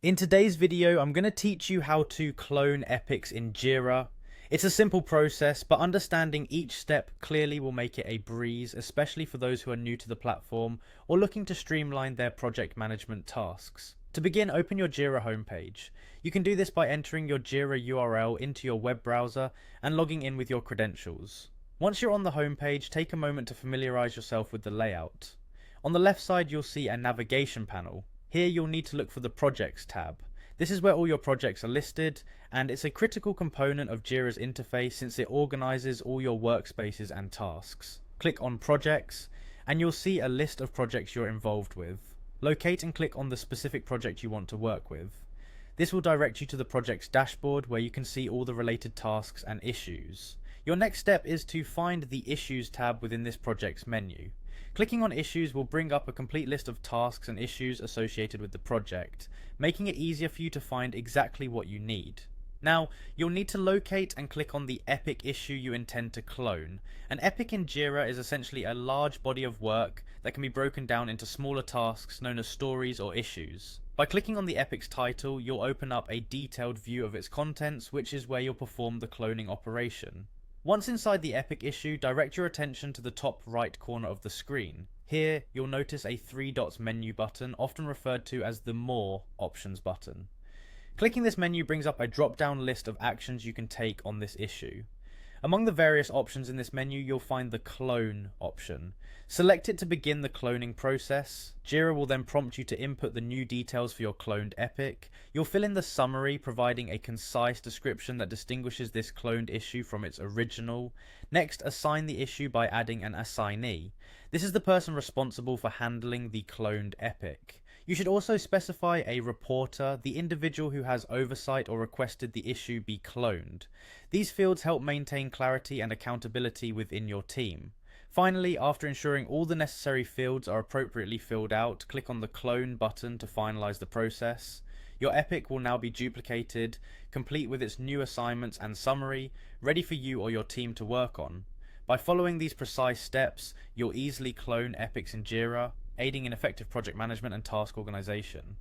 In today's video, I'm going to teach you how to clone epics in Jira. It's a simple process, but understanding each step clearly will make it a breeze, especially for those who are new to the platform or looking to streamline their project management tasks. To begin, open your Jira homepage. You can do this by entering your Jira URL into your web browser and logging in with your credentials. Once you're on the homepage, take a moment to familiarize yourself with the layout. On the left side, you'll see a navigation panel. Here you'll need to look for the Projects tab. This is where all your projects are listed, and it's a critical component of Jira's interface since it organizes all your workspaces and tasks. Click on Projects, and you'll see a list of projects you're involved with. Locate and click on the specific project you want to work with. This will direct you to the project's dashboard where you can see all the related tasks and issues. Your next step is to find the Issues tab within this project's menu. Clicking on Issues will bring up a complete list of tasks and issues associated with the project, making it easier for you to find exactly what you need. Now, you'll need to locate and click on the epic issue you intend to clone. An epic in Jira is essentially a large body of work that can be broken down into smaller tasks known as stories or issues. By clicking on the epic's title, you'll open up a detailed view of its contents, which is where you'll perform the cloning operation. Once inside the epic issue, direct your attention to the top right corner of the screen. Here, you'll notice a 3 dots menu button, often referred to as the More options button. Clicking this menu brings up a drop-down list of actions you can take on this issue. Among the various options in this menu, you'll find the Clone option. Select it to begin the cloning process. Jira will then prompt you to input the new details for your cloned epic. You'll fill in the summary, providing a concise description that distinguishes this cloned issue from its original. Next, assign the issue by adding an assignee. This is the person responsible for handling the cloned epic. You should also specify a reporter, the individual who has oversight or requested the issue be cloned. These fields help maintain clarity and accountability within your team. Finally, after ensuring all the necessary fields are appropriately filled out, click on the Clone button to finalize the process. Your epic will now be duplicated, complete with its new assignments and summary, ready for you or your team to work on. By following these precise steps, you'll easily clone epics in Jira, aiding in effective project management and task organization.